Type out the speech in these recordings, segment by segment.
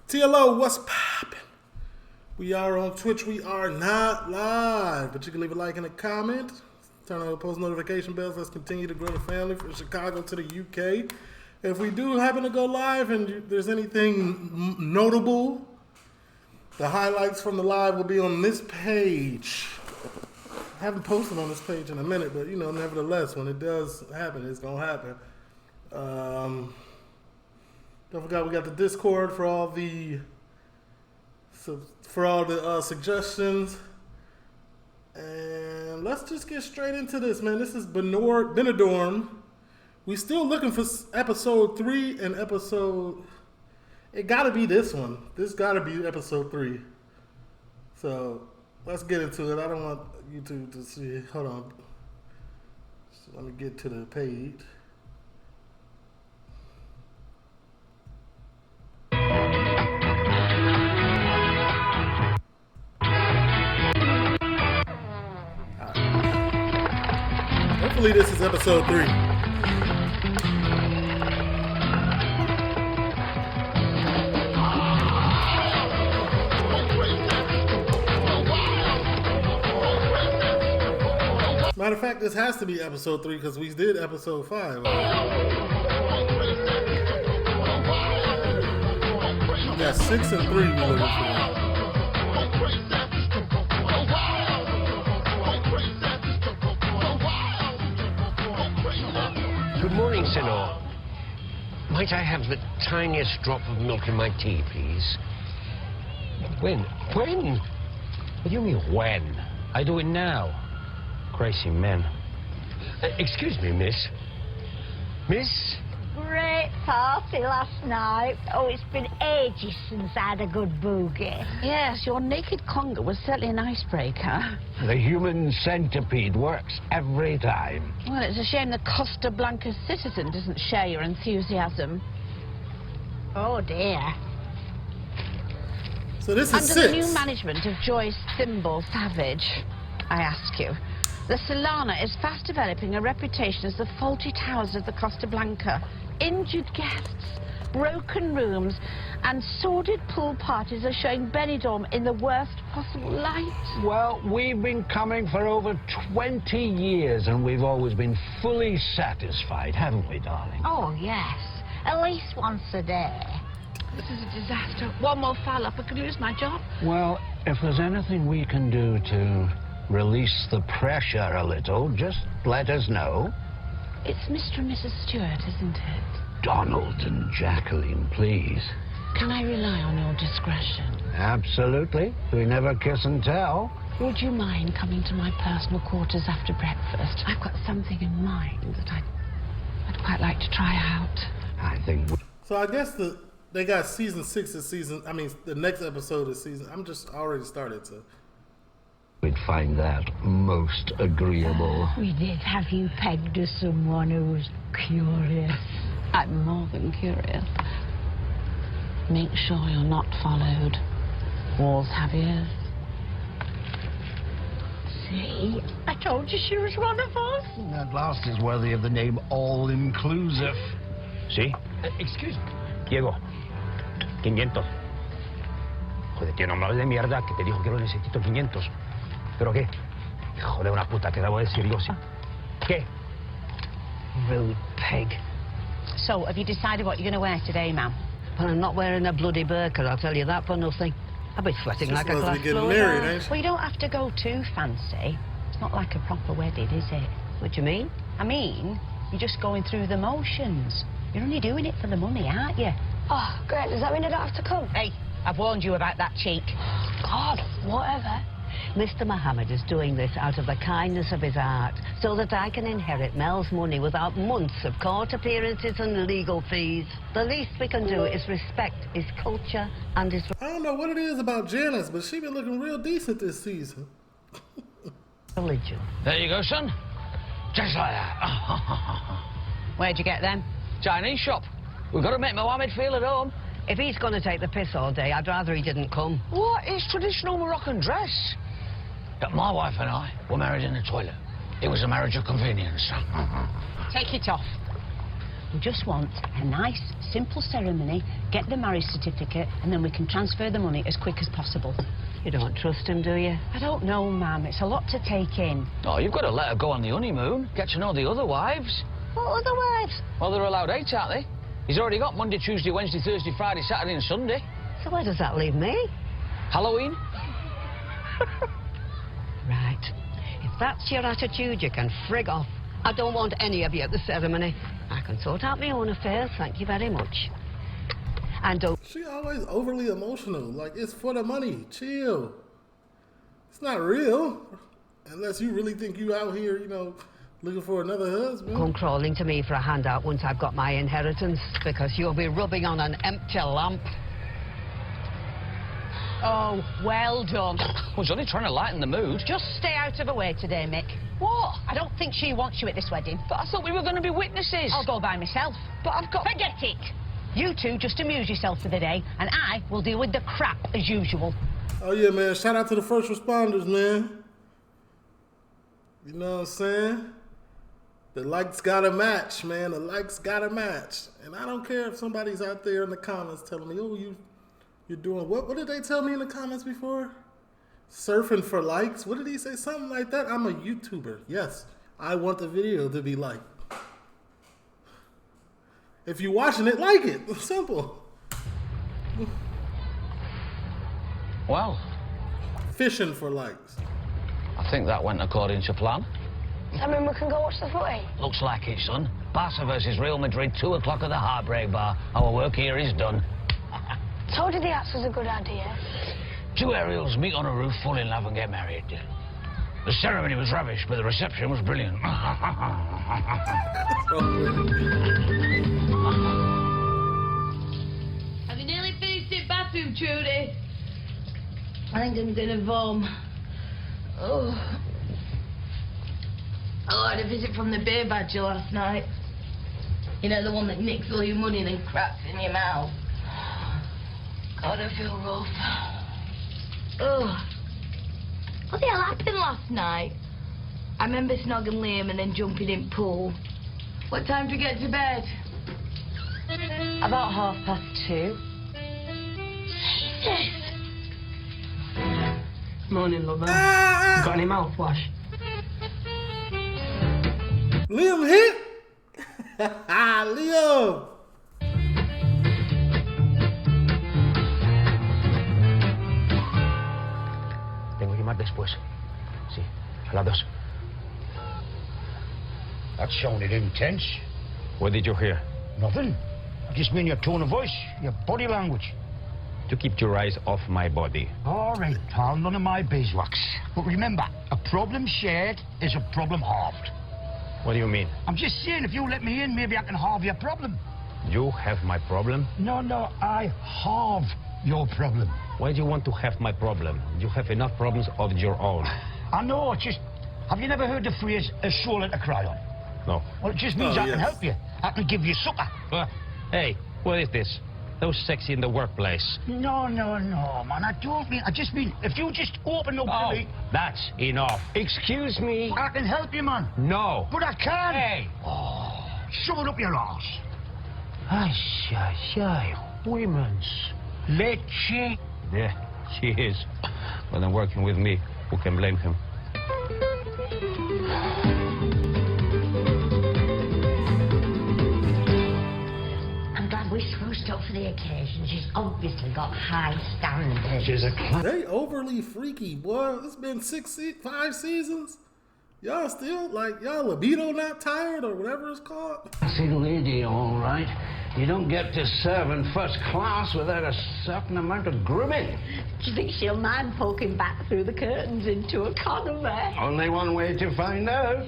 TLO, what's poppin'? We are on Twitch. We are not live, but you can leave a like and a comment. Turn on the post notification bells. Let's continue to grow the family from Chicago to the UK. If we do happen to go live and there's anything notable, the highlights from the live will be on this page. I haven't posted on this page in a minute, but nevertheless, when it does happen, it's gonna happen. Don't forget we got the Discord for all the suggestions. And let's just get straight into this, man. This is Benidorm. We still looking for episode 3 and episode. It gotta be this one. This gotta be episode 3. So let's get into it. I don't want YouTube to see. Hold on. So let me get to the page. Hopefully this is episode 3. Matter of fact, this has to be episode 3 because we did episode 5. Yeah, 6 and 3 we looking for. Good morning, Senor. Might I have the tiniest drop of milk in my tea, please? When? When? What do you mean, when? I do it now. Crazy men. Excuse me, miss. Miss? Great party last night. Oh, it's been ages since I had a good boogie. Yes, your naked conga was certainly an icebreaker. The human centipede works every time. Well, it's a shame the Costa Blanca citizen doesn't share your enthusiasm. Oh, dear. So this is Under 6. the new management of Joyce Thimble Savage, I ask you, the Solana is fast developing a reputation as the faulty towers of the Costa Blanca. Injured guests, broken rooms, and sordid pool parties are showing Benidorm in the worst possible light. Well, we've been coming for over 20 years, and we've always been fully satisfied, haven't we, darling? Oh, yes. At least once a day. This is a disaster. One more foul up, I could lose my job. Well, if there's anything we can do to release the pressure a little, just let us know. It's Mr. and Mrs. Stewart, isn't it? Donald and Jacqueline, please. Can I rely on your discretion? Absolutely. We never kiss and tell. Would you mind coming to my personal quarters after breakfast? I've got something in mind that I'd quite like to try out. I think... So I guess they got season 6 of the next episode of season. I'm just already started, so. We'd find that most agreeable. We did have you pegged to someone who was curious. I'm more than curious. Make sure you're not followed. Walls have ears. See? I told you she was one of us. That last is worthy of the name all-inclusive. ¿Sí? Excuse me. Diego, 500. Joder, tío, no me hables de mierda, que te dijo que lo necesito 500. ¿Pero qué? Hijo de una puta, te debo decir yo, ¿sí? ¿Qué? Rude pig. So, have you decided what you're going to wear today, ma'am? Well, I'm not wearing a bloody burqa, I'll tell you that for nothing. I'll be sweating She's like a supposed to glass be getting blower. married, ain't she? Well, you don't have to go too fancy. It's not like a proper wedding, is it? What do you mean? I mean, you're just going through the motions. You're only doing it for the money, aren't you? Oh, great. Does that mean I don't have to come? Hey, I've warned you about that cheek. God, whatever. Mr. Mohammed is doing this out of the kindness of his heart, so that I can inherit Mel's money without months of court appearances and legal fees. The least we can do is respect his culture and his I don't know what it is about Janice, but she been looking real decent this season. religion. There you go, son. Just like that. Where'd you get them? Chinese shop. We've got to make Mohammed feel at home. If he's going to take the piss all day, I'd rather he didn't come. What is traditional Moroccan dress? But my wife and I were married in the toilet. It was a marriage of convenience. Take it off. We just want a nice, simple ceremony, get the marriage certificate, and then we can transfer the money as quick as possible. You don't trust him, do you? I don't know, ma'am. It's a lot to take in. Oh, you've got to let her go on the honeymoon. Get to know the other wives. What other wives? Well, they're allowed 8, aren't they? He's already got Monday, Tuesday, Wednesday, Thursday, Friday, Saturday and Sunday. So where does that leave me? Halloween? Right. If that's your attitude, you can frig off. I don't want any of you at the ceremony. I can sort out my own affairs, thank you very much. And don't... She always overly emotional. Like, it's for the money. Chill. It's not real. Unless you really think you out here, you know, looking for another husband. come crawling to me for a handout once I've got my inheritance, because you'll be rubbing on an empty lamp. Oh, well done. I was only trying to lighten the mood. Just stay out of her way today, Mick. What? I don't think she wants you at this wedding. But I thought we were going to be witnesses. I'll go by myself. But I've got... Forget it. You two just amuse yourself for the day, and I will deal with the crap as usual. Oh, yeah, man. Shout out to the first responders, man. You know what I'm saying? The likes gotta match, man. The likes gotta match. And I don't care if somebody's out there in the comments telling me, oh, you're doing what? What did they tell me in the comments before? Surfing for likes? What did he say? Something like that? I'm a YouTuber. Yes, I want the video to be liked. If you're watching it, like it. Simple. Well, Fishing for likes. I think that went according to plan. I mean, we can go watch the footy. Looks like it, son. Barca versus Real Madrid, 2 o'clock at the Heartbreak Bar. Our work here is done. Told you the axe was a good idea. 2 Ariels meet on a roof, fall in love and get married. The ceremony was rubbish, but the reception was brilliant. Have you nearly finished your bathroom, Trudy? I think I'm gonna vom. Oh. I had a visit from the beer badger last night. You know, the one that nicks all your money and then craps in your mouth. God, I feel rough. Oh. What the hell happened last night? I remember snogging Liam and then jumping in pool. What time do we get to bed? About 2:30. Jesus! Morning, lover. Got any mouthwash? Liam hit? Liam! Tengo que llamar después. Sí, a las 2. That sounded intense. What did you hear? Nothing. I just mean your tone of voice, your body language. To keep your eyes off my body. All right, pal, none of my beeswax. But remember, a problem shared is a problem halved. What do you mean? I'm just saying, if you let me in, maybe I can halve your problem. You have my problem? No, I halve your problem. Why do you want to have my problem? You have enough problems of your own. I know, it's just... Have you never heard the phrase, a shoulder to cry on? No. Well, it just means I can yes. help you. I can give you succor. Hey, what is this? So sexy in the workplace. No, man. I don't mean... I just mean, if you just open up to me... That's enough. Excuse me. I can help you, man. No. But I can. Hey. Oh, shove it up your arse. Ay, women's. Leche. Yeah, she is. But then working with me, who can blame him? I'm glad we spruced up for the occasion. She's obviously got high standards. She's a They overly freaky, boy. It's been 5 seasons. Y'all still, like, y'all libido not tired or whatever it's called? Classy lady, all right. You don't get to serve in first class without a certain amount of grooming. Do you think she'll mind poking back through the curtains into economy? Only one way to find out.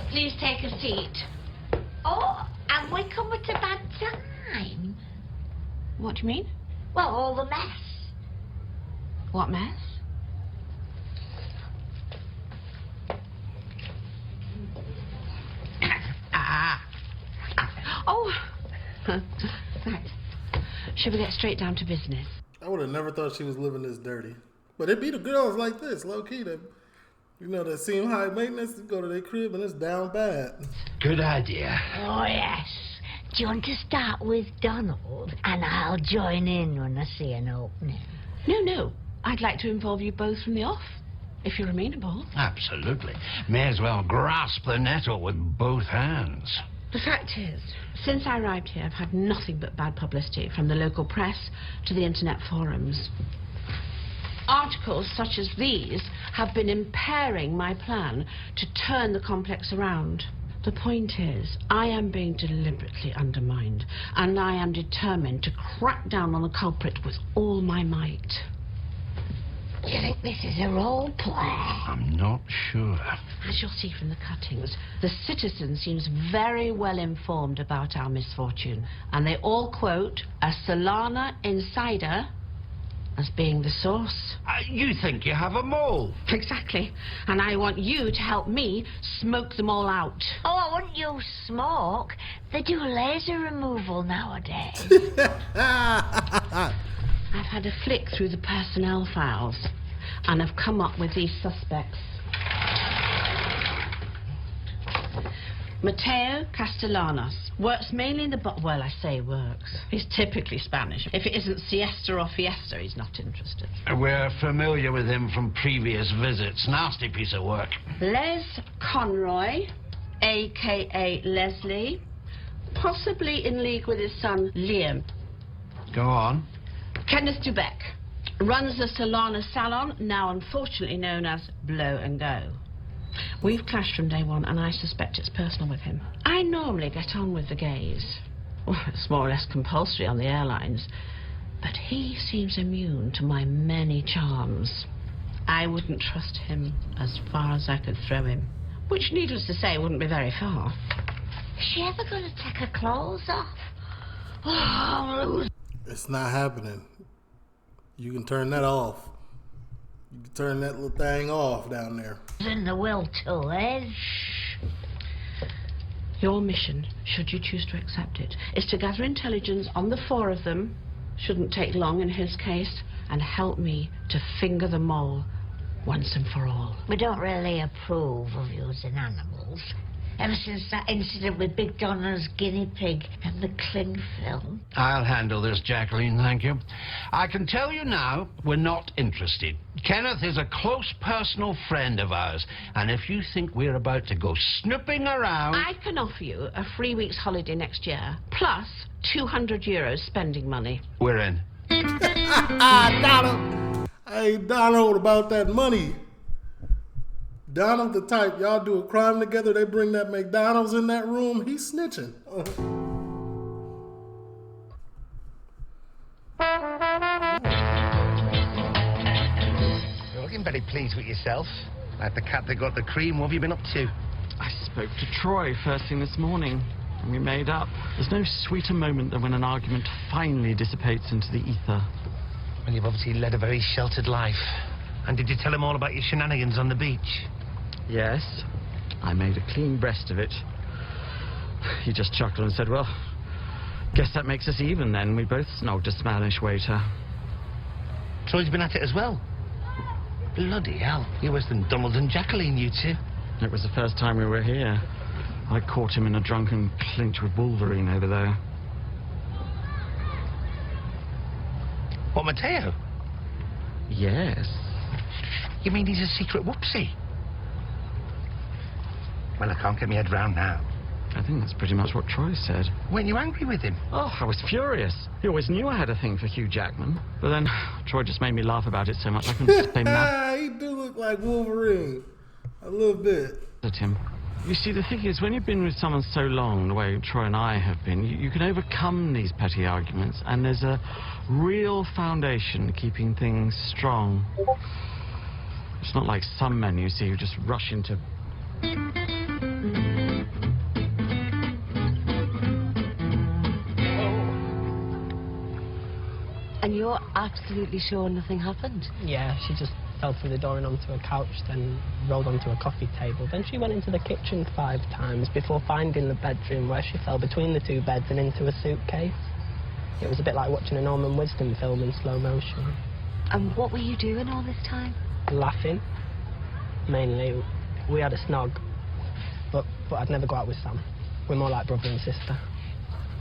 Please take a seat. Oh, and we come at a bad time. What do you mean? Well, all the mess. What mess? Oh. Right. Should we get straight down to business? would have never thought she was living this dirty. But it be the girls like this, low key, that, you know, that seem high maintenance. You go to their crib and it's down bad. Good idea. Oh, yes. Do you want to start with Donald? And I'll join in when I see an opening. No. I'd like to involve you both from the off, if you're amenable. Absolutely. May as well grasp the nettle with both hands. The fact is, since I arrived here, I've had nothing but bad publicity, from the local press to the internet forums. Articles such as these have been impairing my plan to turn the complex around. The point is, I am being deliberately undermined, and I am determined to crack down on the culprit with all my might. Do you think this is a role play? I'm not sure. As you'll see from the cuttings, the citizen seems very well informed about our misfortune, and they all quote a Solana insider as being the source. You think you have a mole? Exactly. And I want you to help me smoke them all out. Oh, I wouldn't use smoke. They do laser removal nowadays. I've had a flick through the personnel files, and I've come up with these suspects. Mateo Castellanos works mainly in the well, I say works. He's typically Spanish. If it isn't siesta or fiesta, he's not interested. We're familiar with him from previous visits. Nasty piece of work. Les Conroy, a.k.a. Leslie, possibly in league with his son Liam. Go on. Kenneth Dubeck runs the Solana salon, now unfortunately known as Blow and Go. We've clashed from day one, and I suspect it's personal with him. I normally get on with the gays. Well, it's more or less compulsory on the airlines. But he seems immune to my many charms. I wouldn't trust him as far as I could throw him. Which, needless to say, wouldn't be very far. Is she ever going to take her clothes off? Oh, I'm losing. It's not happening. You can turn that off. You can turn that little thing off down there. In the will too, eh? Your mission, should you choose to accept it, is to gather intelligence on the four of them, shouldn't take long in his case, and help me to finger the mole once and for all. We don't really approve of using animals. Ever since that incident with Big Donna's guinea pig and the cling film. I'll handle this, Jacqueline, thank you. I can tell you now, we're not interested. Kenneth is a close personal friend of ours, and if you think we're about to go snooping around... I can offer you a 3 weeks holiday next year, plus €200 spending money. We're in. Donald! Hey, Donald, about that money. Donald the type, y'all do a crime together, they bring that McDonald's in that room, he's snitching. You're looking very pleased with yourself. Like the cat that got the cream. What have you been up to? I spoke to Troy first thing this morning, and we made up. There's no sweeter moment than when an argument finally dissipates into the ether. Well, you've obviously led a very sheltered life. And did you tell him all about your shenanigans on the beach? Yes, I made a clean breast of it. He just chuckled and said, well, guess that makes us even then. We both snogged a Spanish waiter. Troy's been at it as well. Bloody hell. You're worse than Donald and Jacqueline, you two. It was the first time we were here. I caught him in a drunken clinch with Wolverine over there. What, Mateo? Yes. You mean he's a secret whoopsie? Well, I can't get my head round now. I think that's pretty much what Troy said. Weren't you angry with him? Oh, I was furious. He always knew I had a thing for Hugh Jackman. But then Troy just made me laugh about it so much I couldn't stay mad He do look like Wolverine. A little bit. at him. You see, the thing is, when you've been with someone so long, the way Troy and I have been, you can overcome these petty arguments, and there's a real foundation keeping things strong. It's not like some men, you see, who just rush into... And you're absolutely sure nothing happened? Yeah, she just fell through the door and onto a couch, then rolled onto a coffee table. Then she went into the kitchen 5 times before finding the bedroom where she fell between the 2 beds and into a suitcase. It was a bit like watching a Norman Wisdom film in slow motion. And what were you doing all this time? Laughing. Mainly, we had a snog. But I'd never go out with Sam. We're more like brother and sister.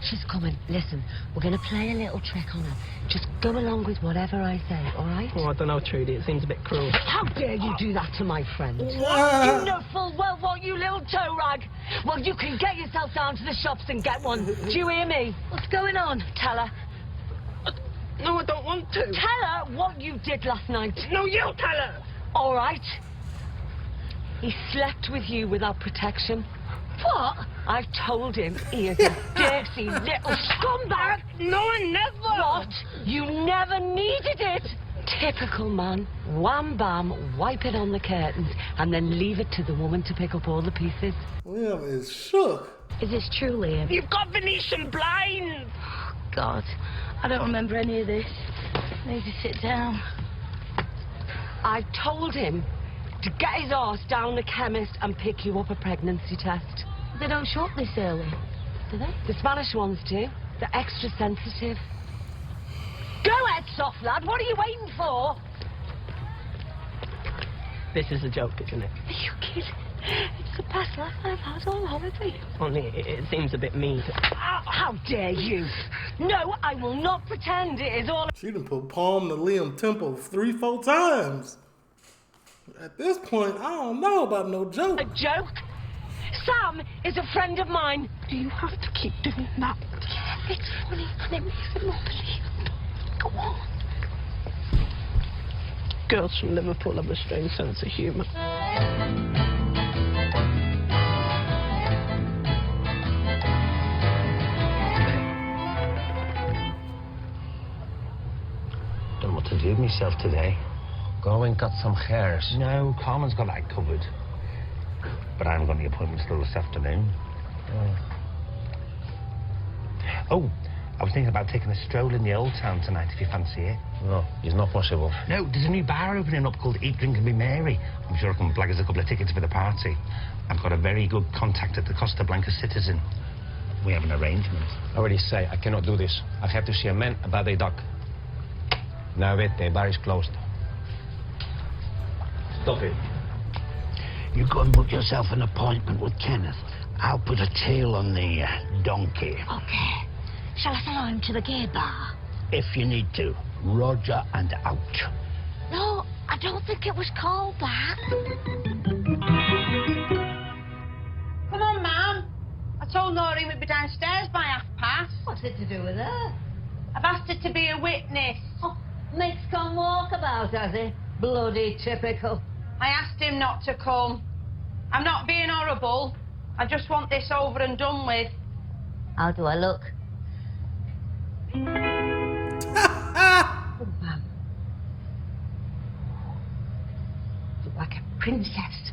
She's coming. Listen, we're going to play a little trick on her. Just go along with whatever I say, all right? Oh, I don't know, Trudy. It seems a bit cruel. How dare you do that to my friend? What? You know full well what, you little toe rag. Well, you can get yourself down to the shops and get one. Do you hear me? What's going on? Tell her. No, I don't want to. Tell her what you did last night. No, you tell her. All right. He slept with you without protection. What? I told him he is a dirty little scumbag. No, I never. What? You never needed it. Typical man. Wham bam, wipe it on the curtains, and then leave it to the woman to pick up all the pieces. Liam is shook. Is this true, Liam? You've got Venetian blinds. God, I don't remember any of this. I need to sit down. I told him to get his arse down the chemist and pick you up a pregnancy test. They don't show up this early, do they? The Spanish ones do. They're extra sensitive. Go ahead, soft lad. What are you waiting for? This is a joke, isn't it? Are you kidding? It's the best laugh I've had all holiday. Only it seems a bit mean. How dare you? No, I will not pretend it is all... She done put palm to Liam temple 3-4 times. At this point, I don't know about no joke. a joke. Sam is a friend of mine. Do you have to keep doing that? Yeah, it's funny and it makes it more believable. Go on. Girls from Liverpool have a strange sense of humour. Don't know what to do with myself today. Go and got some hairs. No, Carmen's got that covered. But I haven't got any appointments till this afternoon. Oh, I was thinking about taking a stroll in the old town tonight, if you fancy it. No, it's not possible. No, there's a new bar opening up called Eat, Drink and Be Merry. I'm sure I can blag us a couple of tickets for the party. I've got a very good contact at the Costa Blanca Citizen. We have an arrangement. I already say I cannot do this. I have to see a man about a duck. Now wait, the bar is closed. Stop it. You go and book yourself an appointment with Kenneth. I'll put a tail on the donkey. Okay. Shall I follow him to the gay bar? If you need to. Roger and out. No, I don't think it was called that. Come on, ma'am. I told Noreen we'd be downstairs by past. What's it to do with her? I've asked her to be a witness. Oh, Mick's gone walkabout, has he? Bloody typical. I asked him not to come. I'm not being horrible. I just want this over and done with. How do I look? Oh, ma'am. Look like a princess.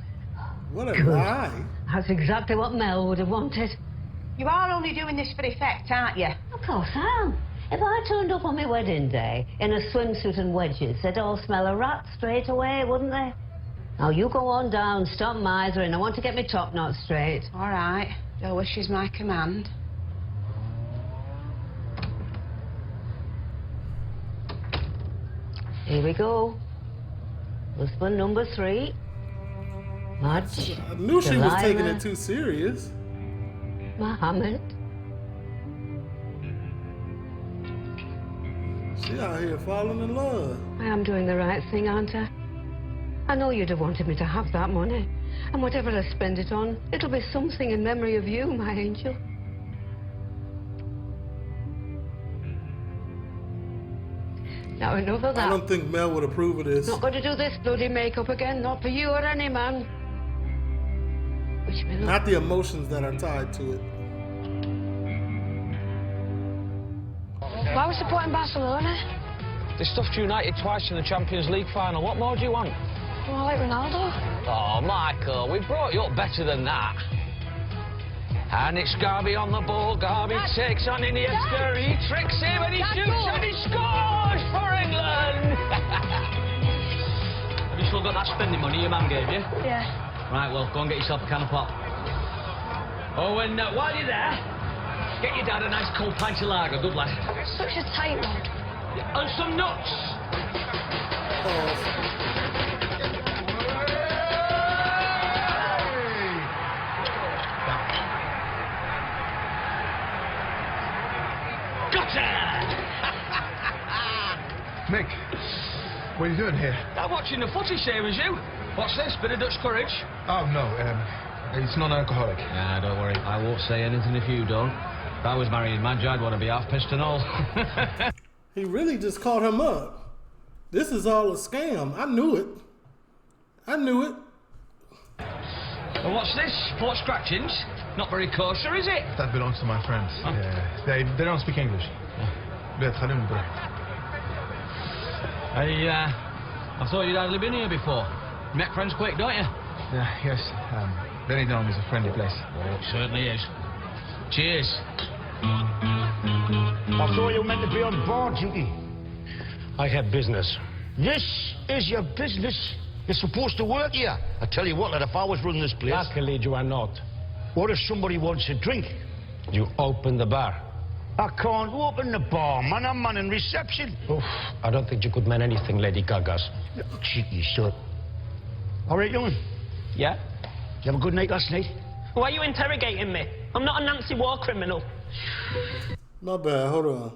What a Good. lie. That's exactly what Mel would have wanted. You are only doing this for effect, aren't you? Of course I am. If I turned up on my wedding day in a swimsuit and wedges, they'd all smell a rat straight away, wouldn't they? Now you go on down, stop misering. I want to get my top knot straight. All right. Your wish is my command. Here we go. Husband number 3. Madge. I knew she was taking Delilah, it too serious. Mohammed. She out here falling in love. I am doing the right thing, aren't I? I know you'd have wanted me to have that money. And whatever I spend it on, it'll be something in memory of you, my angel. Now enough of that. I don't think Mel would approve of this. Not going to do this bloody makeup again, not for you or any man. Wish me luck. Not the emotions that are tied to it. Why was supporting Barcelona? They stuffed United twice in the Champions League final. What more do you want? Well, like Ronaldo. Oh, Michael, we brought you up better than that. And it's Garvey on the ball. Garvey takes on Iniesta. He tricks him and he shoots and he scores for England. Have you still got that spending money your man gave you? Yeah. Right, well, go and get yourself a can of pop. Oh, and while you're there, Get your dad a nice cold pint of lager, good lad. Such a tight one. And some nuts. Mick, what are you doing here? I'm watching the footy, same as you. What's this? Bit of Dutch courage? Oh, no, it's non-alcoholic. Nah, don't worry. I won't say anything if you don't. If I was marrying Madge, I'd want to be half-pissed and all. He really just caught him up. This is all a scam. I knew it. I knew it. Well, what's this? 4 scratchings? Not very kosher, is it? That belongs to my friends. Huh? They don't speak English. I thought you'd hardly been here before. You make friends quick, don't you? Yeah, yes. Benidorm is a friendly place. Oh, it certainly is. Cheers. I thought you were meant to be on board duty. I have business. This is your business? You're supposed to work here. I tell you what, lad, if I was running this place... Luckily, you are not. What if somebody wants a drink? You open the bar. I can't open the bar, man. I'm manning reception. Oof, I don't think you could man anything, Lady Gaga's. Cheeky sod. All right, young. Yeah? You have a good night last night? Why are you interrogating me? I'm not a Nancy war criminal. My bad, hold on.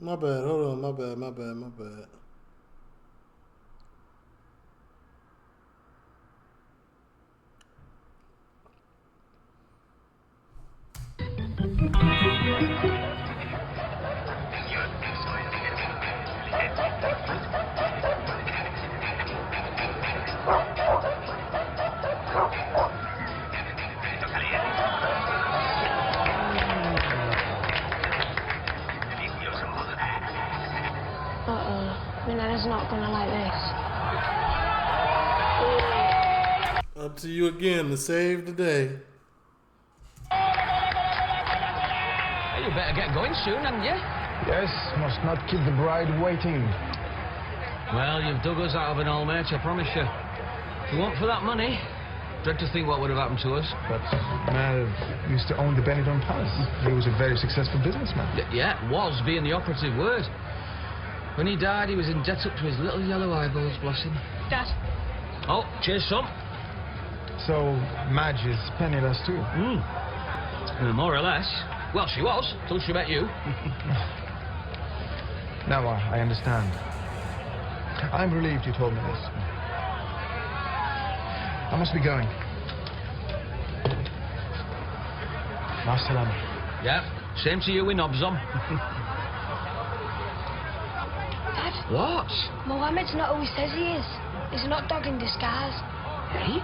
My bad, hold on, my bad. My nana's not gonna like this. Up to you again to save the day. Well, you better get going soon, hadn't you? Yes, must not keep the bride waiting. Well, you've dug us out of an old mate, I promise you. If it weren't for that money, dread to think what would have happened to us. But Mal used to own the Benidorm Palace. He was a very successful businessman. Yeah, was being the operative word. When he died, he was in debt up to his little yellow eyeballs, bless him. Dad. Oh, cheers, son. So, Madge is penniless too? More or less. Well, she was, till she met you. Now I understand. I'm relieved you told me this. I must be going. Ma salama. Yeah, same to you in Obzom. Dad? What? Mohammed's not who he says he is. He's not dog in disguise. Hey?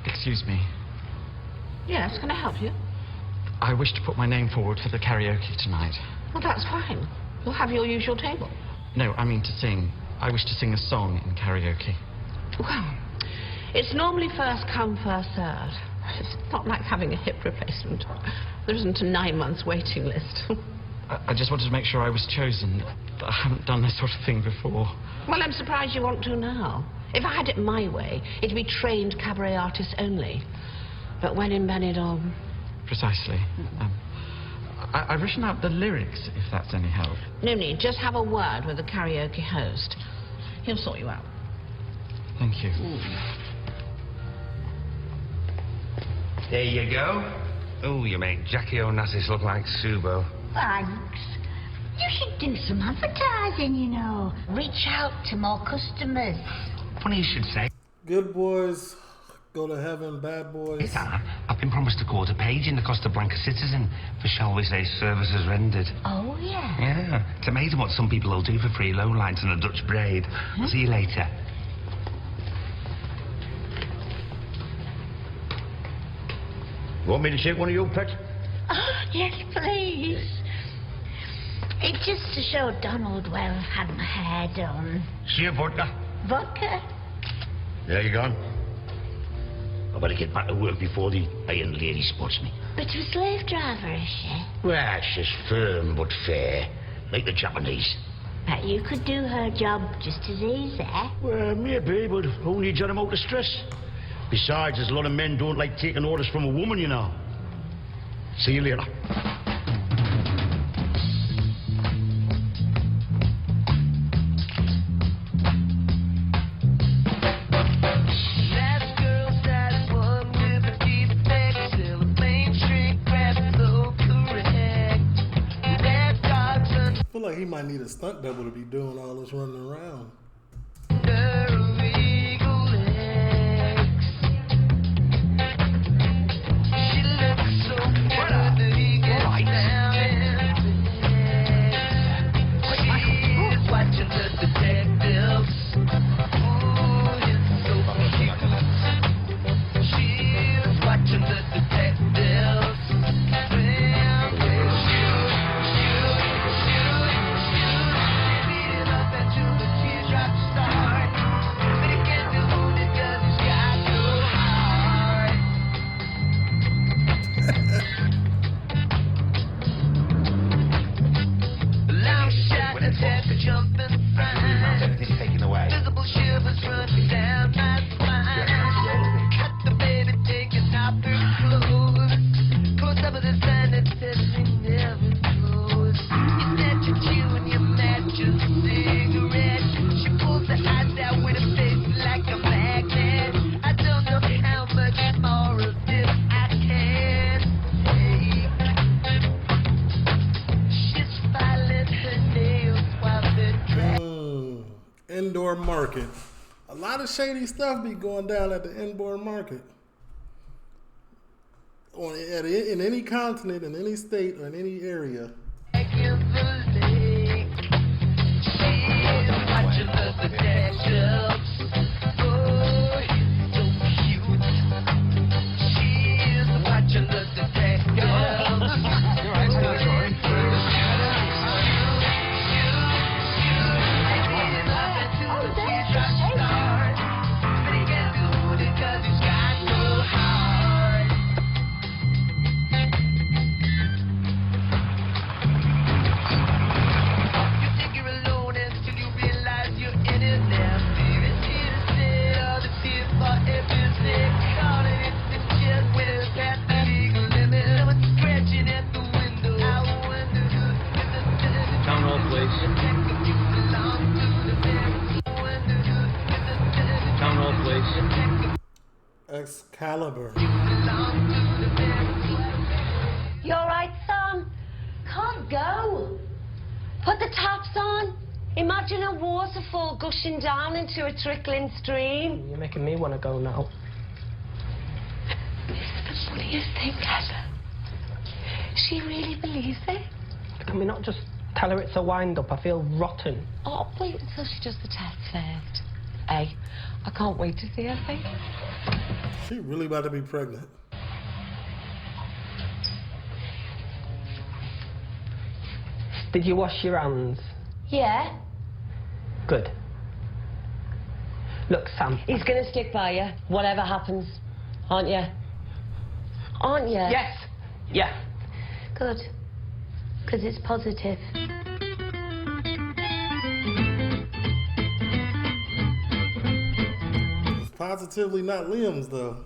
Excuse me. Yes, can I help you? I wish to put my name forward for the karaoke tonight. Well, that's fine. You'll have your usual table. No, I mean to sing. I wish to sing a song in karaoke. Well, it's normally first come, first served. It's not like having a hip replacement. There isn't a 9-month waiting list. I just wanted to make sure I was chosen. I haven't done this sort of thing before. Well, I'm surprised you want to now. If I had it my way, it'd be trained cabaret artists only. But when in Benidorm... Precisely. I've written out the lyrics, if that's any help. No need. Just have a word with the karaoke host. He'll sort you out. Thank you. There you go. Oh, you make Jackie Onassis look like Subo. Thanks. You should do some advertising, you know. Reach out to more customers. Funny you should say. Good boys go to heaven, bad boys. I've been promised a quarter page in the Costa Blanca Citizen for, shall we say, services rendered. Oh, yeah? Yeah. It's amazing what some people will do for free low lights and a Dutch braid. I'll see you later. Want me to shake one of your pets? Yes, please. It's just to show Donald where I've had my hair done. See you, vodka. Vodka? There you gone. I better get back to work before the iron lady spots me. But you're a slave driver, is she? Well, she's firm but fair, like the Japanese. But you could do her job just as easy. Well, maybe, but who needs her out of stress? Besides, there's a lot of men don't like taking orders from a woman, you know. See you later. I feel like he might need a stunt double to be doing all this running around. Indoor market. A lot of shady stuff be going down at the indoor market. In any continent, in any state, or in any area. Excalibur. You alright, son? Can't go. Put the taps on. Imagine a waterfall gushing down into a trickling stream. You're making me want to go now. It's the funniest thing ever. She really believes it. Can we not just tell her it's a wind-up? I feel rotten. Oh, wait until she does the test first. Hey, I can't wait to see her face. She really about to be pregnant. Did you wash your hands? Yeah. Good. Look, Sam. He's gonna stick by you, whatever happens. Aren't you? Aren't you? Yes. Yeah. Good. Because it's positive. It's positively not Liam's, though.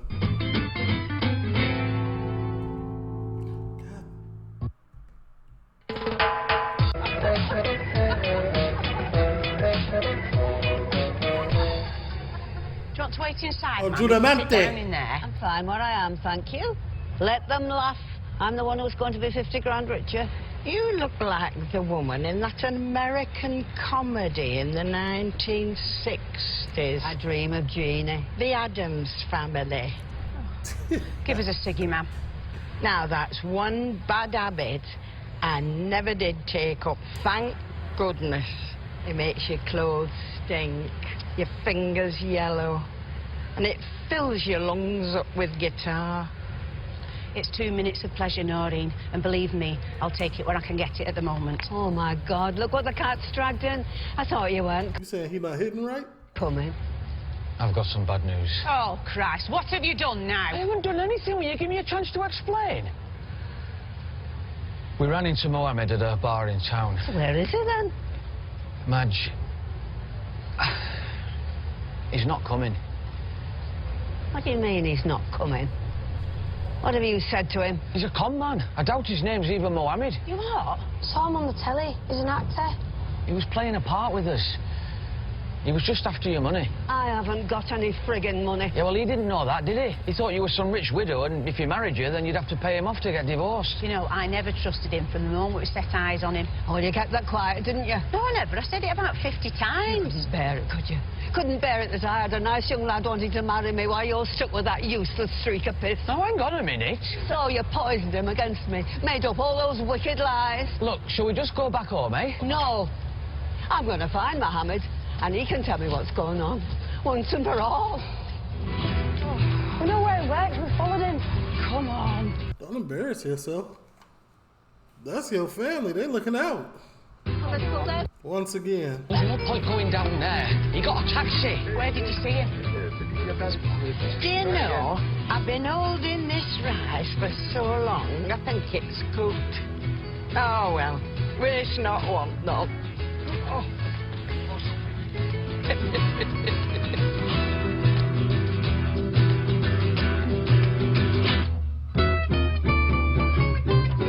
To wait inside, Oh, Mum. Giudamente. Sit down in there. I'm fine where I am, thank you. Let them laugh. I'm the one who's going to be 50 grand richer. You look like the woman in that American comedy in the 1960s. I dream of Jeannie. The Addams Family. Give us a ciggy, ma'am. Now, that's one bad habit I never did take up. Thank goodness. It makes your clothes stink, your fingers yellow, and it fills your lungs up with guitar. It's 2 minutes of pleasure, Noreen. And believe me, I'll take it where I can get it at the moment. Oh, my God, look what the cat's dragged in. I thought you weren't. You saying he not hitting right? Coming. I've got some bad news. Oh, Christ, what have you done now? I haven't done anything. Will you give me a chance to explain? We ran into Mohammed at a bar in town. Where is he, then? Madge... he's not coming. What do you mean he's not coming? What have you said to him? He's a con man. I doubt his name's even Mohammed. You what? Saw him on the telly. He's an actor. He was playing a part with us. He was just after your money. I haven't got any friggin' money. Yeah, well, he didn't know that, did he? He thought you were some rich widow, and if he married you, then you'd have to pay him off to get divorced. You know, I never trusted him from the moment we set eyes on him. Oh, you kept that quiet, didn't you? No, I never. I said it about 50 times. You couldn't bear it, could you? Couldn't bear it that I had a nice young lad wanting to marry me while you're stuck with that useless streak of piss. Now, hang on a minute. So you poisoned him against me, made up all those wicked lies. Look, shall we just go back home, eh? No. I'm going to find Mohammed, and he can tell me what's going on, once and for all. We know where he works. We followed him. Come on. Don't embarrass yourself. That's your family. They're looking out. Let's go there. Once again. There's no point going down there. You got a taxi. Where did you see him? Do you know, I've been holding this rice for so long, I think it's cooked. Oh, well, waste not, want not. Oh.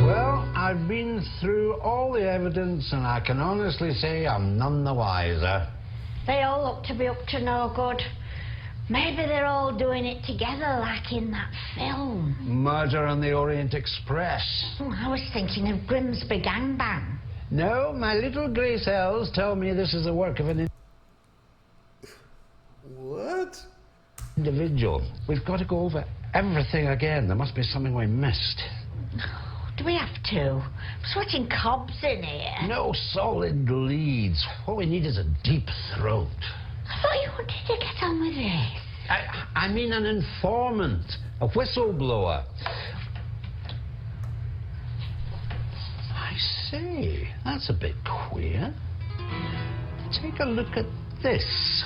Well, I've been through all the evidence, and I can honestly say I'm none the wiser. They all look to be up to no good. Maybe they're all doing it together like in that film. Murder on the Orient Express. I was thinking of Grimsby Gangbang. No, my little grey cells tell me this is the work of an What? individual. We've got to go over everything again. There must be something we missed. Do we have to? I'm sweating cobs in here. No solid leads. What we need is a deep throat. I thought you wanted to get on with this. I mean an informant, a whistleblower. I say, that's a bit queer. Take a look at this.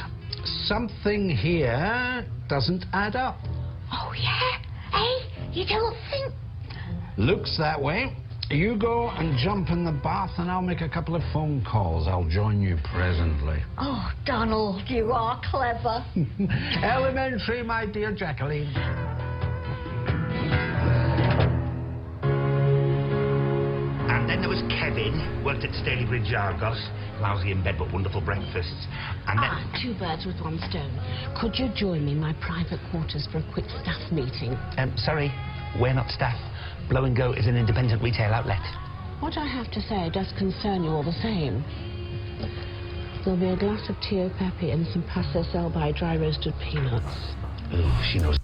Something here doesn't add up. Oh, yeah? Hey, you don't think... Looks that way. You go and jump in the bath and I'll make a couple of phone calls. I'll join you presently. Oh, Donald, you are clever. Elementary, my dear Jacqueline. And then there was Kevin, worked at Stalybridge Argos. Lousy in bed but wonderful breakfasts. And then... 2 birds with 1 stone. Could you join me in my private quarters for a quick staff meeting? Sorry, we're not staff. Blow and Go is an independent retail outlet. What I have to say does concern you all the same. There'll be a glass of Tio Pepe and some pasta sell by dry roasted peanuts. Oh, she knows.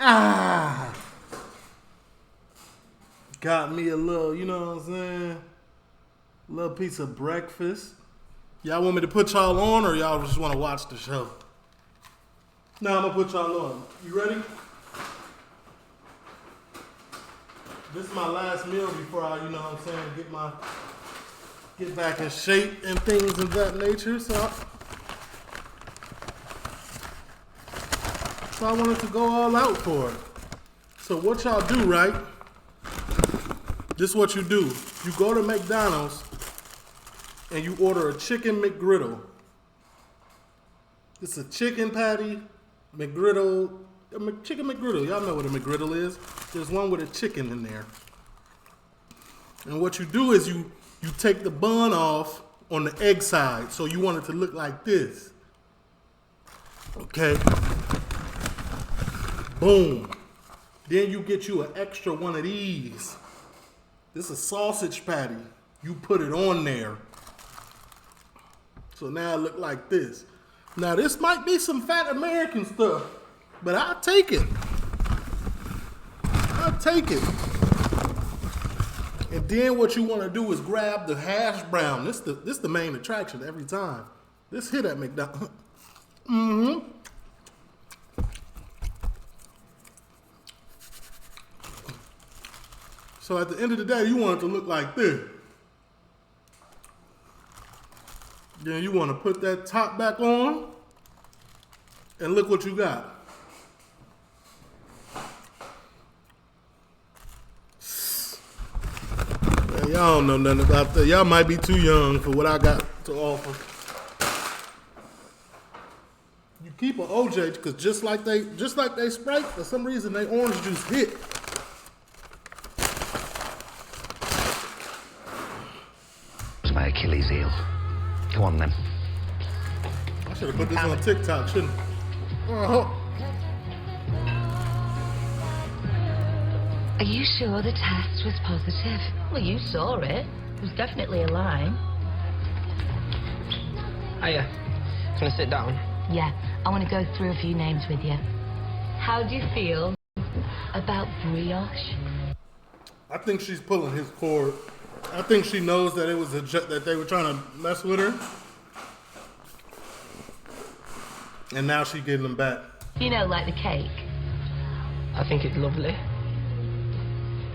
Ah! Got me a little, you know what I'm saying? A little piece of breakfast. Y'all want me to put y'all on or y'all just want to watch the show? No, I'm going to put y'all on. You ready? This is my last meal before I, you know what I'm saying, get back in shape and things of that nature. So I wanted to go all out for it. So what y'all do, right? This is what you do. You go to McDonald's and you order a chicken McGriddle. It's a chicken patty, McGriddle, chicken McGriddle. Y'all know what a McGriddle is. There's one with a chicken in there. And what you do is you take the bun off on the egg side. So you want it to look like this. Okay. Boom. Then you get you an extra one of these. This is a sausage patty. You put it on there. So now it look like this. Now this might be some fat American stuff, but I'll take it. take it. And then what you want to do is grab the hash brown. This the main attraction every time. This hit at McDonald's. Mm-hmm. So at the end of the day, you want it to look like this. Then you want to put that top back on, and look what you got. Man, y'all don't know nothing about that. Y'all might be too young for what I got to offer. You keep an OJ because just like they Sprite, for some reason they orange juice hit. It's my Achilles heel. Go on then. I should have put this on TikTok, shouldn't I? Oh. Are you sure the test was positive? Well, you saw it. It was definitely a lie. Hiya. Can I sit down? Yeah, I want to go through a few names with you. How do you feel about brioche? I think she's pulling his cord. I think she knows that it was that they were trying to mess with her, and now she's getting them back. You know, like the cake. I think it's lovely.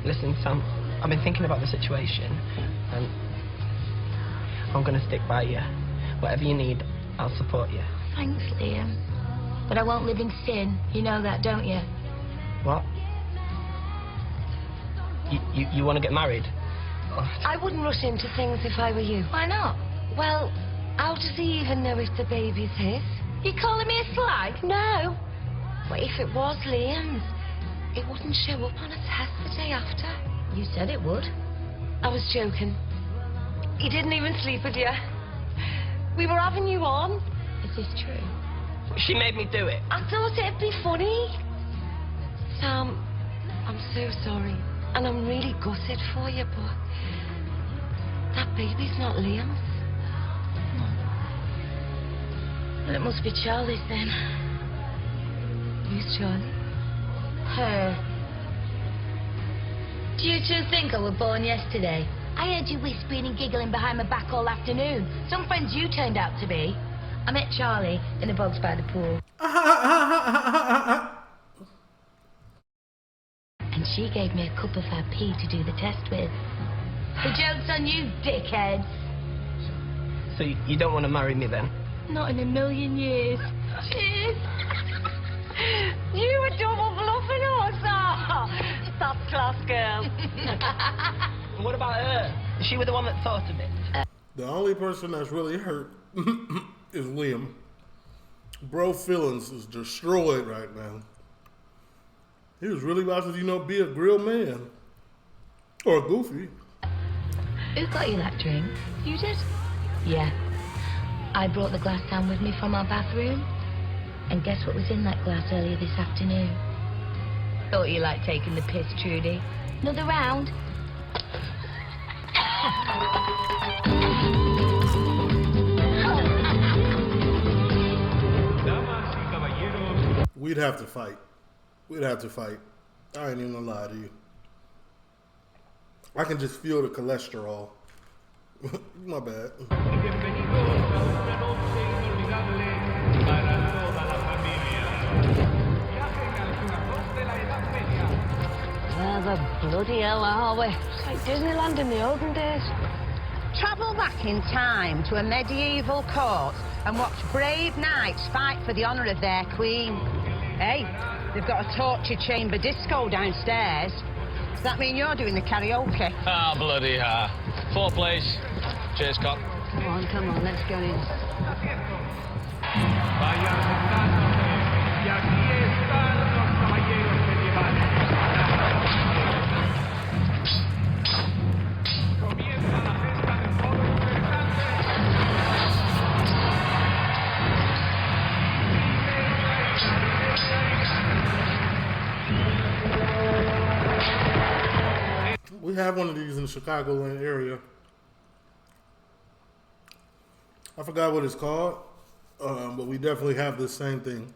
Listen, Sam, I've been thinking about the situation, and I'm gonna stick by you. Whatever you need, I'll support you. Thanks, Liam. But I won't live in sin. You know that, don't you? What? You want to get married? I wouldn't rush into things if I were you. Why not? Well, how does he even know if the baby's his? You calling me a slag? No. But if it was Liam's, it wouldn't show up on a test the day after. You said it would. I was joking. He didn't even sleep with you. We were having you on. Is this true? She made me do it. I thought it'd be funny. Sam, I'm so sorry. And I'm really gutted for you, but that baby's not Liam's. Well, it must be Charlie's then. Who's Charlie? Her. Do you two think I was born yesterday? I heard you whispering and giggling behind my back all afternoon. Some friends you turned out to be. I met Charlie in the bogs by the pool. And she gave me a cup of her pee to do the test with. The joke's on you, dickheads. So you don't want to marry me then? Not in a million years. Cheers. You were double bluffing us. Oh, top class girl. What about her? She was the one that thought of it. The only person that's really hurt is Liam. Bro feelings is destroyed right now. He was really about to, be a grill man. Or a goofy. Who got you that drink? You did? Yeah. I brought the glass down with me from our bathroom. And guess what was in that glass earlier this afternoon? Thought you liked taking the piss, Trudy. Another round? We'd have to fight. We'd have to fight. I ain't even gonna lie to you. I can just feel the cholesterol. My bad. Where the bloody hell are we? It's like Disneyland in the olden days. Travel back in time to a medieval court and watch brave knights fight for the honour of their queen. Hey, they've got a torture chamber disco downstairs. Does that mean you're doing the karaoke? Ah, bloody hell. 4 place. Cheers, cop. Come on, let's go in. We have one of these in the Chicagoland area. I forgot what it's called, but we definitely have this same thing.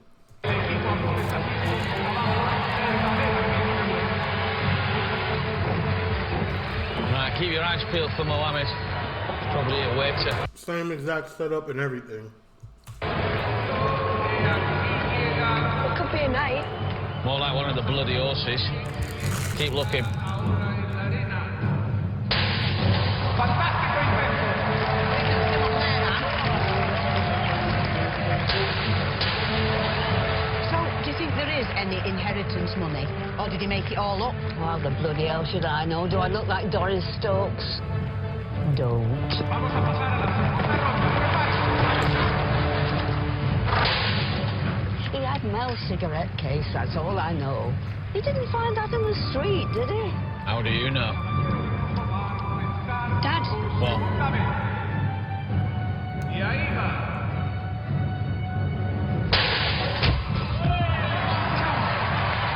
your eyes peeled for Mohammed. Probably a waiter. Same exact setup and everything. It could be a night. More like one of the bloody horses. Keep looking. So, do you think there is any inheritance money? Or did he make it all up? Well, the bloody hell should I know? Do I look like Doris Stokes? Don't. He had Mel's cigarette case, that's all I know. He didn't find that in the street, did he? How do you know? Dad? What?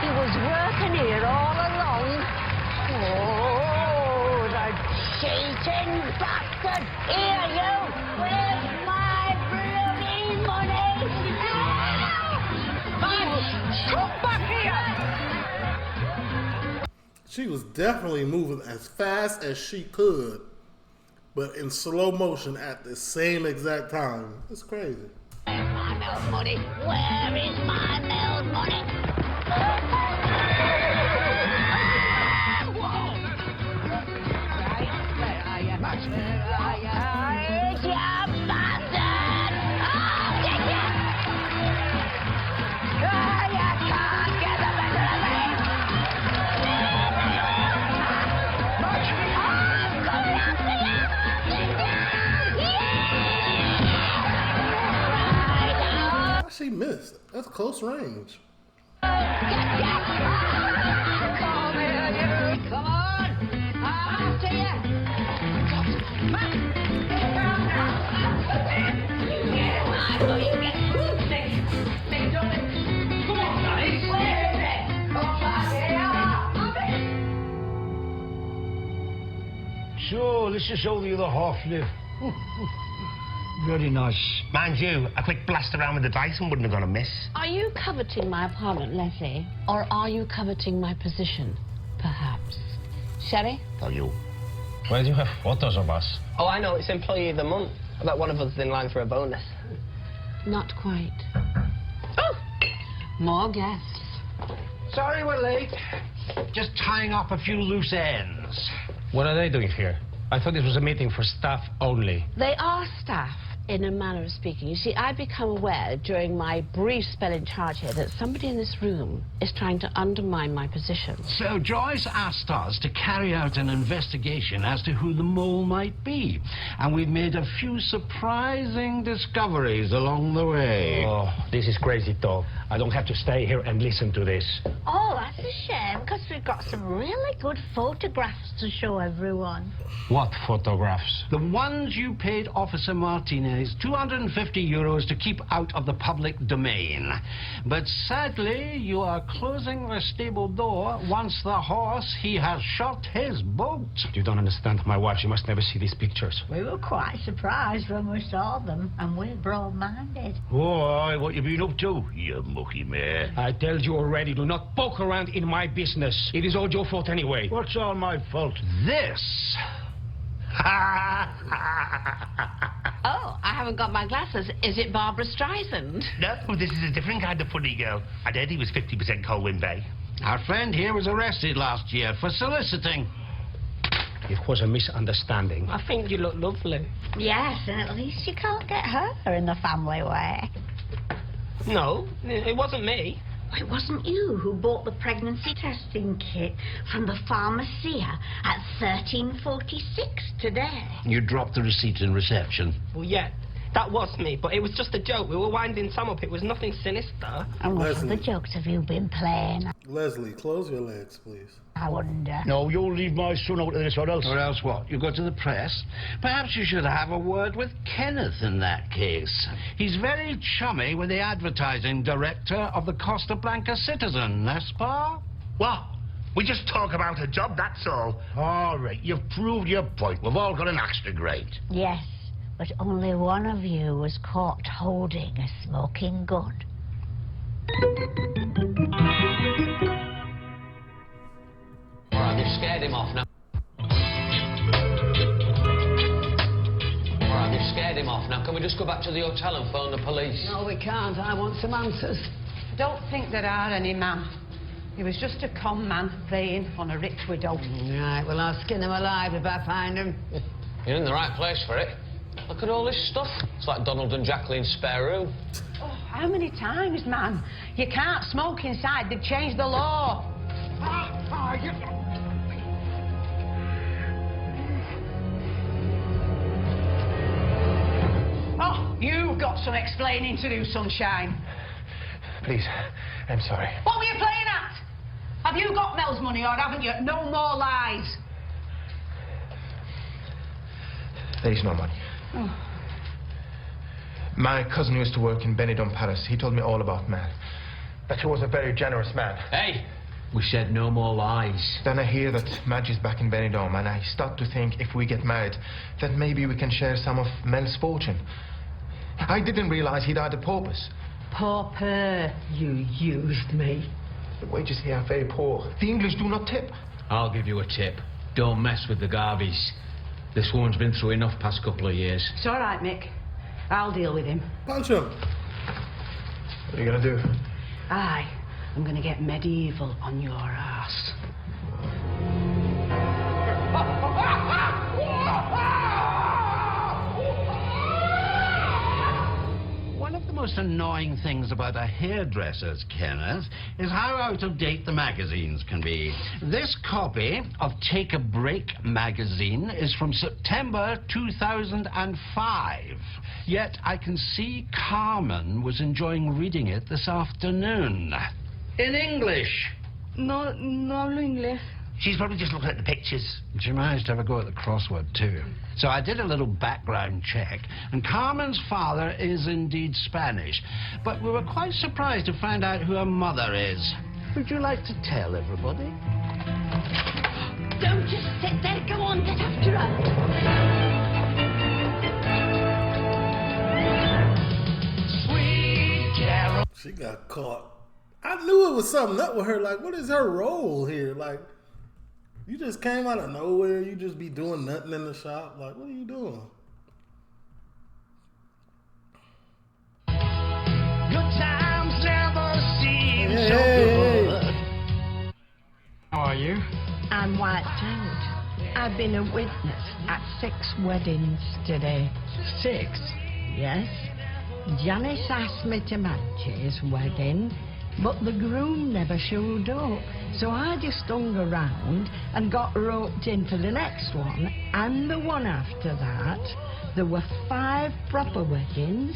He was working here all along. Oh, the cheating bastard! Here, you! Where's my bloody money? Come back here! She was definitely moving as fast as she could, but in slow motion at the same exact time. It's crazy. My Mel's money? Where is my Mel's money? She missed. That's close range. Come on! After you! So, this is only the half lift. Very nice. Mind you, a quick blast around with the Dyson wouldn't have gone amiss. Are you coveting my apartment, Leslie? Or are you coveting my position, perhaps? Sherry? Tell you. Where do you have photos of us? Oh, I know, it's Employee of the Month. I bet one of us is in line for a bonus. Not quite. Oh! More guests. Sorry we're late. Just tying up a few loose ends. What are they doing here? I thought this was a meeting for staff only. They are staff, in a manner of speaking. You see, I become aware during my brief spell in charge here that somebody in this room is trying to undermine my position. So Joyce asked us to carry out an investigation as to who the mole might be. And we've made a few surprising discoveries along the way. Oh, this is crazy talk. I don't have to stay here and listen to this. Oh, that's a shame, because we've got some really good photographs to show everyone. What photographs? The ones you paid Officer Martinez 250 euros to keep out of the public domain. But sadly, you are closing the stable door once the horse he has shot his boat. You don't understand. My wife, she must never see these pictures. We were quite surprised when we saw them, and we're broad-minded. Why, what you been up to, you mucky mare? I told you already, do not poke around in my business. It is all your fault anyway. What's all my fault? This. Oh, I haven't got my glasses. Is it Barbara Streisand? No, this is a different kind of funny girl. I heard he was 50% Colwyn Bay. Our friend here was arrested last year for soliciting. It was a misunderstanding. I think you look lovely. Yes, and at least you can't get her in the family way. No, it wasn't me. It wasn't you who bought the pregnancy testing kit from the pharmacia at 13:46 today. You dropped the receipt in reception. Well, yeah, that was me, but it was just a joke. We were winding Sam up. It was nothing sinister. And what Leslie. other jokes have you been playing? Leslie, close your legs, please. I wonder. No, you'll leave my son out of this, or else... Or else what? You go to the press? Perhaps you should have a word with Kenneth in that case. He's very chummy with the advertising director of the Costa Blanca Citizen, n'est-ce pas? What? We just talk about a job, that's all. All right, you've proved your point. We've all got an axe to grind. Yes, but only one of you was caught holding a smoking gun. All right, they've scared him off now. we just go back to the hotel and phone the police? No, we can't. I want some answers. I don't think there are any, ma'am. He was just a con man preying on a rich widow. Right, well, I'll skin him alive if I find him. You're in the right place for it. Look at all this stuff. It's like Donald and Jacqueline's spare room. Oh, how many times, man? You can't smoke inside. They've changed the law. Oh, you've got some explaining to do, sunshine. Please, I'm sorry. What were you playing at? Have you got Mel's money or haven't you? No more lies. There is no money. Oh. My cousin used to work in Benidorm Palace. He told me all about Mel. That he was a very generous man. Hey, we said no more lies. Then I hear that Madge is back in Benidorm, and I start to think if we get married, that maybe we can share some of Mel's fortune. I didn't realize he died of paupers. Pauper, you used me. The wages here are very poor. The English do not tip. I'll give you a tip. Don't mess with the Garveys. This woman's been through enough past couple of years. It's all right, Mick. I'll deal with him. Punch him. What are you gonna do? I'm gonna get medieval on your ass. One of the most annoying things about a hairdresser's, Kenneth, is how out of date the magazines can be. This copy of Take a Break magazine is from September 2005. Yet I can see Carmen was enjoying reading it this afternoon. In English. No English. She's probably just looking at the pictures. She managed to have a go at the crossword, too. So I did a little background check, and Carmen's father is indeed Spanish. But we were quite surprised to find out who her mother is. Would you like to tell everybody? Don't just sit there. Go on, get after her. Sweet Carol. She got caught. I knew it was something up with her. Like, what is her role here? Like, you just came out of nowhere. You just be doing nothing in the shop. Like, what are you doing? Good times never seem so Hey. good. How are you? I'm wiped out. I've been a witness at 6 weddings today. 6? Yes. Janice asked me to match his wedding, but the groom never showed up. So I just hung around and got roped in for the next one, and the one after that. There were 5 proper weddings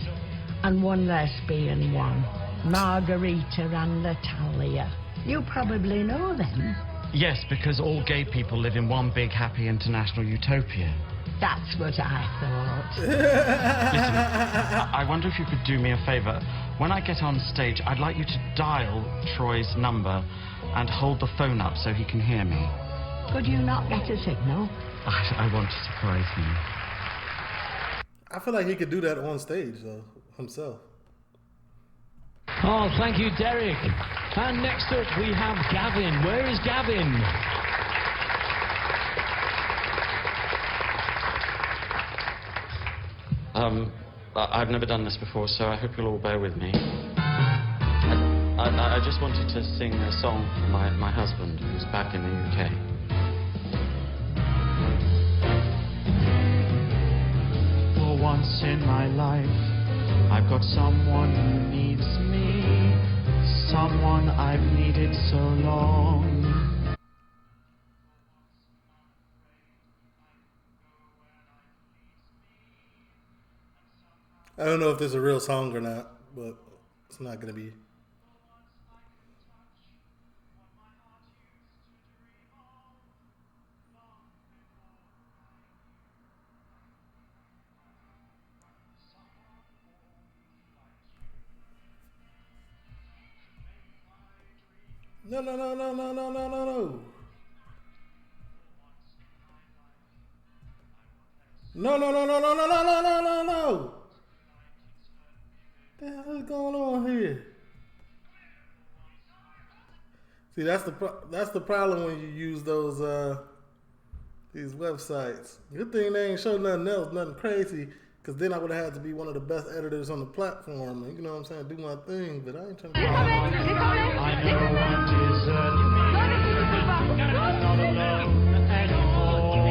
and 1 lesbian one. Margarita and Natalia. You probably know them. Yes, because all gay people live in one big happy international utopia. That's what I thought. Listen, I wonder if you could do me a favour. When I get on stage, I'd like you to dial Troy's number and hold the phone up so he can hear me. Could you not get a signal? I want to surprise him. I feel like he could do that on stage, though, himself. Oh, thank you, Derek. And next up, we have Gavin. Where is Gavin? I've never done this before, so I hope you'll all bear with me. I just wanted to sing a song for my husband, who's back in the UK. For once in my life, I've got someone who needs me, someone I've needed so long. I don't know if this is a real song or not, but it's not going to be. No. No. What the hell is going on here? See, that's the problem when you use those these websites. Good thing they ain't show nothing else, nothing crazy. Because then I would have had to be one of the best editors on the platform. And, you know what I'm saying? Do my thing, but I ain't trying to be I know what is at me. I'm not alone anymore.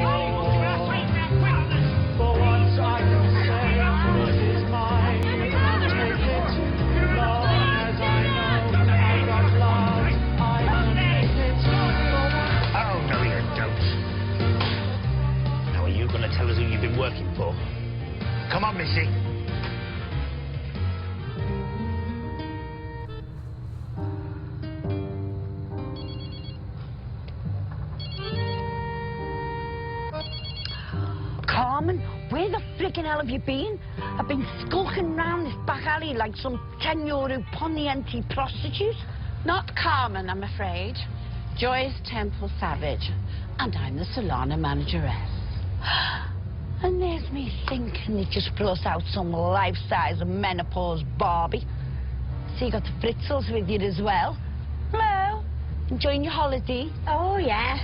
For once I can say this is mine. I'll take it. Long as I know I've got love, I can make it. Oh, no, you don't. Now, are you going to tell us who you've been working for? Come on, Missy. Carmen, where the flicking hell have you been? I've been skulking round this back alley like some 10-year-old poniente prostitute. Not Carmen, I'm afraid. Joyce Temple Savage. And I'm the Solana manageress. And there's me thinking it just brought out some life-size menopause Barbie. So you got the Fritzels with you as well. Hello. Enjoying your holiday? Oh, yes.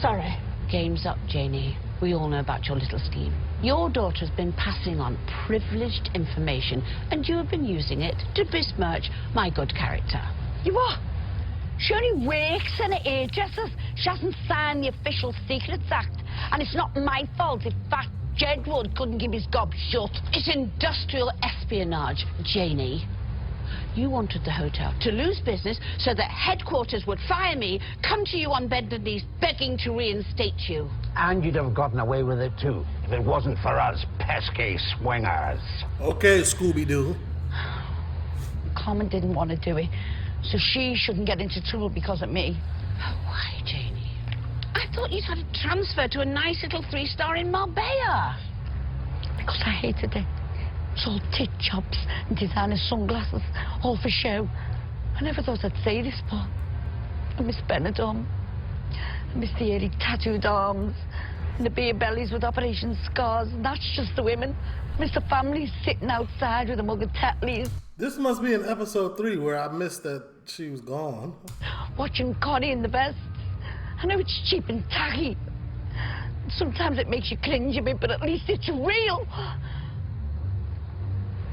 Sorry. Game's up, Janie. We all know about your little scheme. Your daughter's been passing on privileged information, and you have been using it to besmirch my good character. You what? She only works in the hairdressers. She hasn't signed the Official Secrets Act. And it's not my fault if Fat Jedward couldn't keep his gob shut. It's industrial espionage, Janie. You wanted the hotel to lose business so that headquarters would fire me, come to you on bended knees, begging to reinstate you. And you'd have gotten away with it too, if it wasn't for us pesky swingers. Okay, Scooby-Doo. Carmen didn't want to do it, so she shouldn't get into trouble because of me. Why, Janie? I thought you'd had a transfer to a nice little 3-star in Marbella. Because I hated it. It's all tit chops and designer sunglasses, all for show. I never thought I'd say this, but I miss Benidorm. I miss the hairy tattooed arms and the beer bellies with operation scars, and that's just the women. I miss the families sitting outside with a mug of Tetleys. This must be in episode 3 where I missed that she was gone. Watching Connie in the vests. I know it's cheap and tacky. Sometimes it makes you cringe a bit, but at least it's real.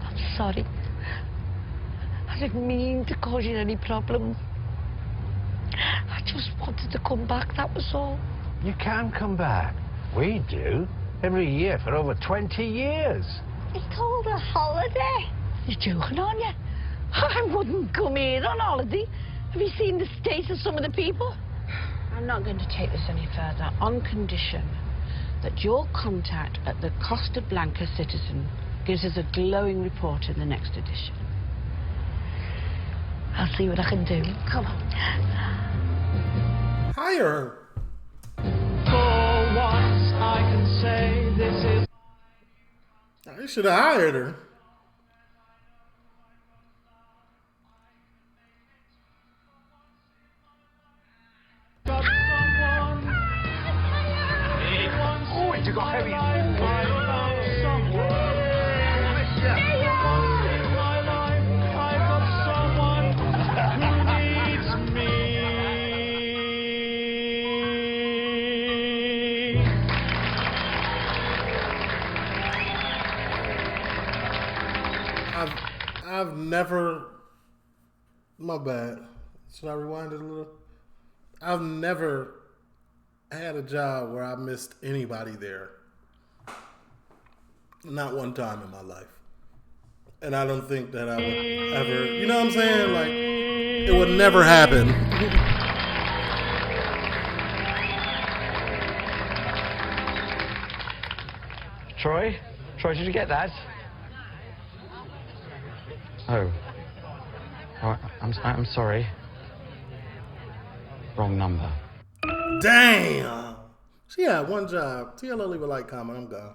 I'm sorry. I didn't mean to cause you any problems. I just wanted to come back, that was all. You can come back. We do. Every year for over 20 years. It's called a holiday. You're joking, aren't you? I wouldn't come here on holiday. Have you seen the state of some of the people? I'm not going to take this any further, on condition that your contact at the Costa Blanca Citizen gives us a glowing report in the next edition. I'll see what I can do. Come on. Hire her. For once I can say this is... You should have hired her. Oh, it's got heavy. I've never... My bad. Should I rewind it a little? I've never had a job where I missed anybody there. Not one time in my life. And I don't think that I would ever... You know what I'm saying? Like, it would never happen. Troy? Troy, did you get that? Oh. Oh, I'm sorry. Wrong number. Damn. She had one job. TLO, leave a like, comment. I'm gone.